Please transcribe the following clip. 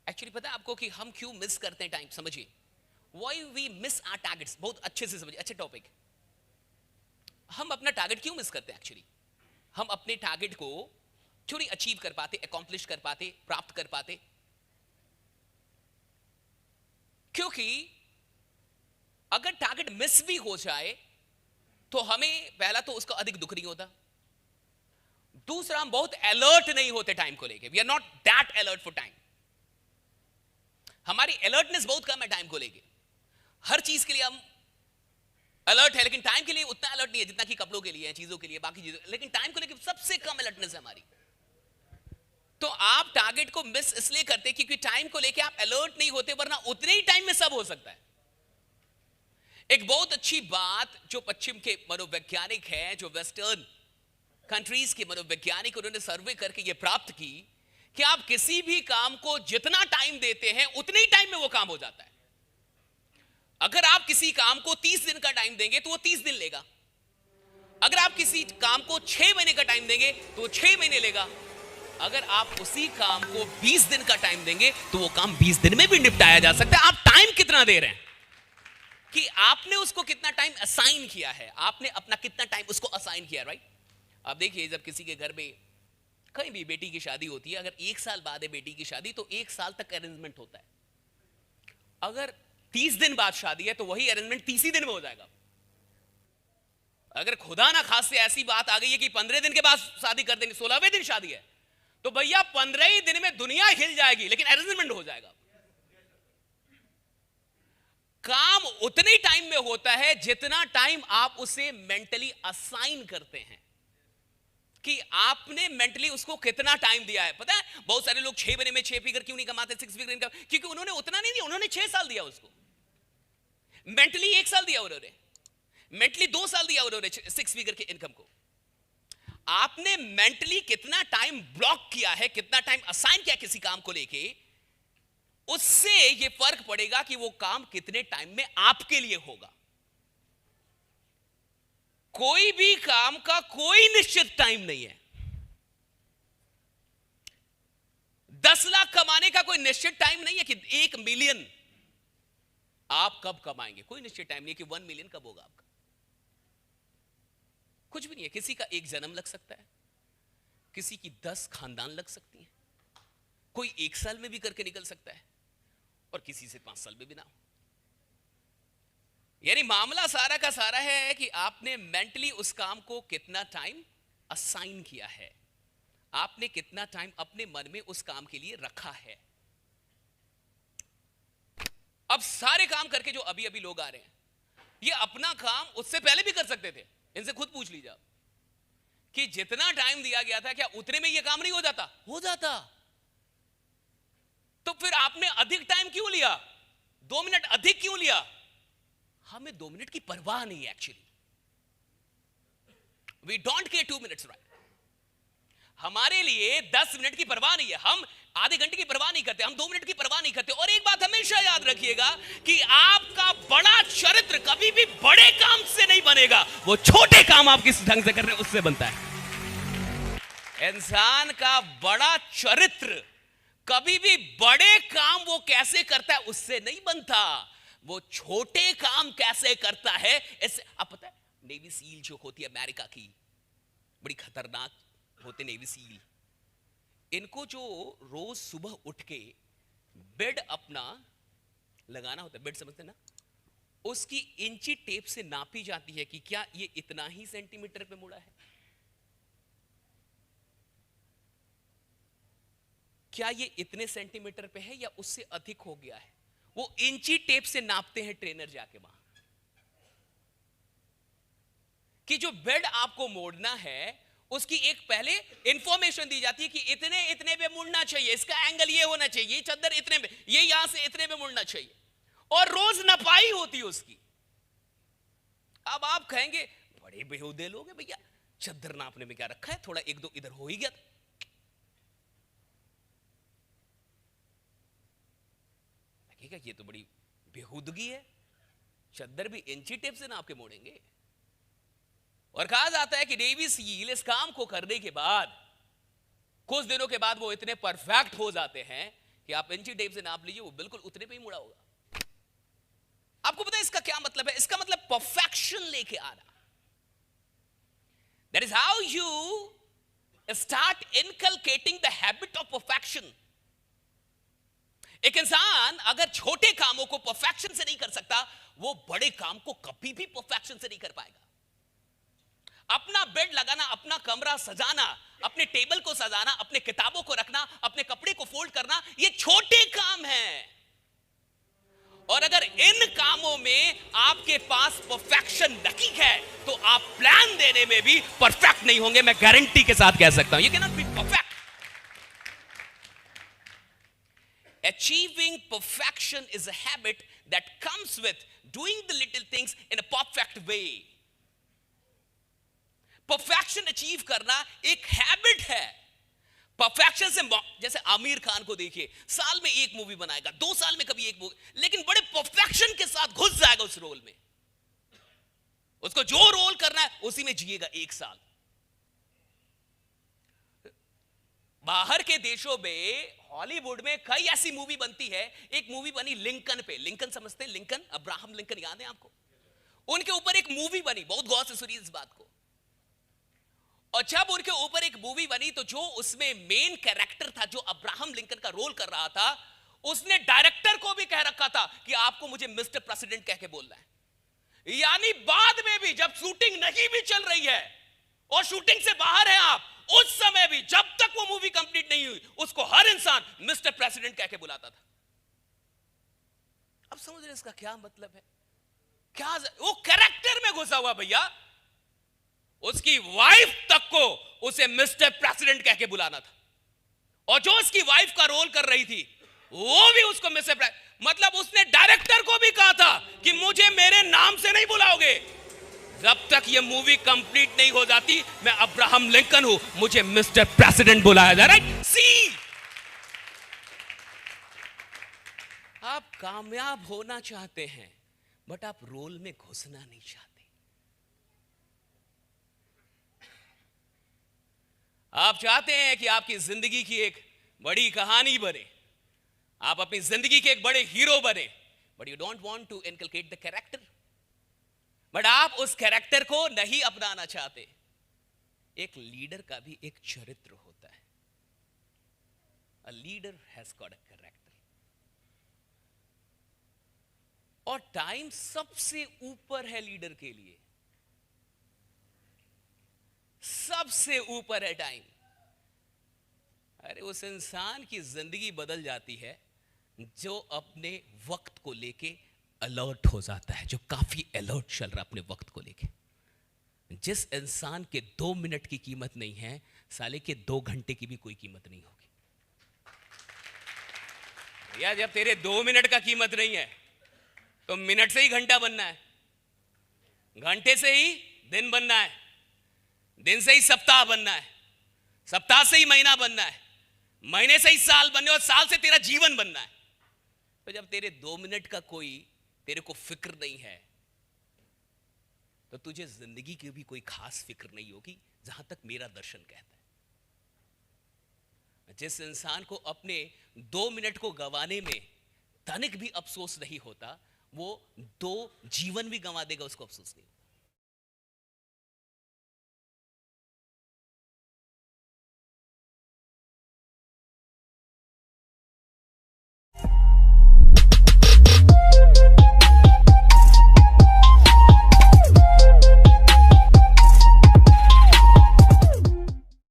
Actually पता है आपको कि हम क्यों मिस करते हैं टाइम, समझिए। Why we miss our targets, बहुत अच्छे से समझिए, अच्छे टॉपिक। हम अपना टारगेट क्यों मिस करते हैं एक्चुअली? हम अपने टारगेट को क्यों नहीं अचीव कर पाते, अकॉम्प्लिश कर पाते, प्राप्त कर पाते? क्योंकि अगर टारगेट मिस भी हो जाए तो हमें पहला तो उसका अधिक दुख नहीं होता, दूसरा हम बहुत अलर्ट नहीं होते टाइम को लेके। We are not that alert for time. हमारी अलर्टनेस बहुत कम है टाइम को लेके। हर चीज के लिए हम अलर्ट है, लेकिन टाइम के लिए उतना अलर्ट नहीं है जितना कि कपड़ों के लिए है, चीजों के लिए, बाकी चीजों। लेकिन टाइम को लेके सबसे कम अलर्टनेस है हमारी। तो आप टारगेट को मिस इसलिए करते हैं क्योंकि टाइम को लेके आप अलर्ट नहीं होते, वरना उतने ही टाइम में सब हो सकता है। एक बहुत अच्छी बात जो पश्चिम के मनोवैज्ञानिक हैं, जो वेस्टर्न कंट्रीज के मनोवैज्ञानिक, उन्होंने सर्वे करके ये प्राप्त की कि आप किसी भी काम को जितना टाइम देते हैं उतने ही टाइम में वो काम हो जाता है। अगर आप किसी काम को 30 दिन का टाइम देंगे तो वो 30 दिन लेगा। अगर आप किसी काम को 6 महीने का टाइम देंगे तो वो 6 महीने लेगा। अगर आप उसी काम को 20 दिन का टाइम देंगे तो वो काम 20 दिन में भी निपटाया जा सकता है। आप टाइम कितना दे रहे हैं, कि आपने उसको कितना टाइम असाइन किया है, आपने अपना कितना टाइम उसको असाइन किया, राइट? आप देखिए, जब किसी के घर में कहीं भी बेटी की शादी होती है, अगर 1 साल बाद है बेटी की शादी तो 1 साल तक अरेंजमेंट होता है। अगर 30 दिन बाद शादी है तो वही अरेंजमेंट 30 ही दिन में हो जाएगा। अगर खुदा ना खास से ऐसी बात आ गई है कि 15 दिन के बाद शादी कर देंगे, 16वें दिन शादी है, तो भैया 15 ही दिन में दुनिया हिल जाएगी, लेकिन अरेंजमेंट हो जाएगा। काम उतने टाइम में होता है जितना टाइम आप उसे मेंटली असाइन करते हैं, कि आपने मेंटली उसको कितना टाइम दिया है। पता है बहुत सारे लोग 6 महीने में 6 फिगर क्यों नहीं कमाते, 6 फिगर इनकम, क्योंकि उन्होंने उतना नहीं दिया, उन्होंने 6 साल दिया उसको। मेंटली 1 साल दिया उन्होंने, मेंटली 2 साल दिया उन्होंने 6 फिगर के इनकम को। आपने मेंटली कितना टाइम ब्लॉक किया है, कितना टाइम असाइन किया किसी काम को लेके, उससे यह फर्क पड़ेगा कि वो काम कितने टाइम में आपके लिए होगा। कोई भी काम का कोई निश्चित टाइम नहीं है। 10 लाख कमाने का कोई निश्चित टाइम नहीं है कि 1 मिलियन आप कब कमाएंगे, कोई निश्चित टाइम नहीं है कि 1 मिलियन कब होगा आपका। कुछ भी नहीं है। किसी का 1 जन्म लग सकता है, किसी की 10 खानदान लग सकती है, कोई 1 साल में भी करके निकल सकता है और किसी से 5 साल में भी ना हो। यानी मामला सारा का सारा है कि आपने मेंटली उस काम को कितना टाइम असाइन किया है, आपने कितना टाइम अपने मन में उस काम के लिए रखा है। अब सारे काम करके जो अभी अभी लोग आ रहे हैं, ये अपना काम उससे पहले भी कर सकते थे। इनसे खुद पूछ लीजिए आप कि जितना टाइम दिया गया था क्या उतने में ये काम नहीं हो जाता? हो जाता। तो फिर आपने अधिक टाइम क्यों लिया, 2 मिनट अधिक क्यों लिया? हमें 2 मिनट की परवाह नहीं है actually. We don't care 2 minutes, right? हमारे लिए 10 मिनट की परवाह नहीं है, हम आधे घंटे की परवाह नहीं करते, हम 2 मिनट की परवाह नहीं करते। और एक बात हमेशा याद रखिएगा कि आपका बड़ा चरित्र कभी भी बड़े काम से नहीं बनेगा, वो छोटे काम आप किस ढंग से कर रहे हैं उससे बनता है। इंसान का बड़ा चरित्र कभी भी बड़े काम वो कैसे करता है उससे नहीं बनता, वो छोटे काम कैसे करता है इससे। आप पता है नेवी सील जो होती है अमेरिका की, बड़ी खतरनाक होते नेवी सील, इनको जो रोज सुबह उठ के बेड अपना लगाना होता है, बेड समझते ना, उसकी इंची टेप से नापी जाती है कि क्या ये इतना ही सेंटीमीटर पे मुड़ा है, क्या ये इतने सेंटीमीटर पे है या उससे अधिक हो गया है। वो इंची टेप से नापते हैं ट्रेनर जाके वहां, कि जो बेड आपको मोड़ना है उसकी एक पहले इंफॉर्मेशन दी जाती है कि इतने इतने पे मुड़ना चाहिए, इसका एंगल ये होना चाहिए, चादर इतने पे, ये यहां से इतने पे मुड़ना चाहिए, और रोज नपाई होती है उसकी। अब आप कहेंगे बड़े बेहुदे लोग हैं भैया, चादर नापने में क्या रखा है, थोड़ा 1-2 इधर हो ही गया। लगेगा ये तो बड़ी बेहुदगी है, चादर भी इंची टेप से नाप के मोड़ेंगे। और कहा जाता है कि नेवी सील इस काम को करने के बाद कुछ दिनों के बाद वो इतने परफेक्ट हो जाते हैं कि आप इंची टेप से नाप लीजिए, वो बिल्कुल उतने पे ही मुड़ा होगा। आपको पता है इसका क्या मतलब है? इसका मतलब परफेक्शन लेके आ रहा। That is how you start inculcating the habit of perfection. एक इंसान अगर छोटे कामों को परफेक्शन से नहीं कर सकता, वो बड़े काम को कभी भी परफेक्शन से नहीं कर पाएगा। अपना बेड लगाना, अपना कमरा सजाना, अपने टेबल को सजाना, अपने किताबों को रखना, अपने कपड़े को फोल्ड करना, ये छोटे काम हैं। और अगर इन कामों में आपके पास परफेक्शन नहीं है, तो आप प्लान देने में भी परफेक्ट नहीं होंगे। मैं गारंटी के साथ कह सकता हूं, you can not be perfect. Achieving perfection is a habit that comes with doing the little things in a perfect way. Perfection achieve करना एक हैबिट है। परफेक्शन से, जैसे आमिर खान को देखिए, साल में एक मूवी बनाएगा, 2 साल में कभी एक मूवी, लेकिन बड़े परफेक्शन के साथ घुस जाएगा उस रोल में। उसको जो रोल करना है उसी में जिएगा 1 साल। बाहर के देशों में, हॉलीवुड में कई ऐसी मूवी बनती है। एक मूवी बनी लिंकन पे, लिंकन समझते हैं? लिंकन, अब्राहम लिंकन याद है आपको? उनके ऊपर एक मूवी बनी, बहुत गौर से सुनिए इस बात को। और जब उनके ऊपर एक मूवी बनी, तो जो उसमें मेन कैरेक्टर था, जो अब्राहम लिंकन का रोल कर रहा था, उसने डायरेक्टर को भी कह रखा था कि आपको मुझे मिस्टर प्रेसिडेंट कह के बोलना है। यानी बाद में भी जब शूटिंग नहीं भी चल रही है और शूटिंग से बाहर है आप, उस समय भी जब तक वो मूवी कंप्लीट नहीं हुई, उसको हर इंसान मिस्टर प्रेसिडेंट कह के बुलाता था। अब समझ रहे इसका क्या मतलब है? क्या वो कैरेक्टर में घुसा हुआ भैया। उसकी वाइफ तक को उसे मिस्टर प्रेसिडेंट कह के बुलाना था, और जो उसकी वाइफ का रोल कर रही थी वो भी उसको मिस्टर प्रेसिडेंट, मतलब उसने डायरेक्टर को भी कहा था कि मुझे मेरे नाम से नहीं बुलाओगे। जब तक ये मूवी कंप्लीट नहीं हो जाती, मैं अब्राहम लिंकन हूं, मुझे मिस्टर प्रेसिडेंट बुलाया जा रहा है। सी, आप कामयाब होना चाहते हैं, बट आप रोल में घुसना नहीं चाहते। आप चाहते हैं कि आपकी जिंदगी की एक बड़ी कहानी बने, आप अपनी जिंदगी के एक बड़े हीरो बने, but you don't want to inculcate the character. But आप उस कैरेक्टर को नहीं अपनाना चाहते। एक लीडर का भी एक चरित्र होता है। A leader has got a character. और टाइम सबसे ऊपर है लीडर के लिए, सबसे ऊपर है टाइम। अरे उस इंसान की जिंदगी बदल जाती है जो अपने वक्त को लेके अलर्ट हो जाता है, जो काफी अलर्ट चल रहा अपने वक्त को लेके। जिस इंसान के 2 मिनट की कीमत नहीं है, साले के 2 घंटे की भी कोई कीमत नहीं होगी। या जब तेरे 2 मिनट का कीमत नहीं है, तो मिनट से ही घंटा बनना है, घंटे से ही दिन बनना है, दिन से ही सप्ताह बनना है, सप्ताह से ही महीना बनना है, महीने से ही साल बनने, और साल से तेरा जीवन बनना है। तो जब तेरे 2 मिनट का कोई तेरे को फिक्र नहीं है, तो तुझे जिंदगी की भी कोई खास फिक्र नहीं होगी, जहां तक मेरा दर्शन कहता है। जिस इंसान को अपने 2 मिनट को गंवाने में तनिक भी अफसोस नहीं होता, वो 2 जीवन भी गंवा देगा, उसको अफसोस नहीं होगा।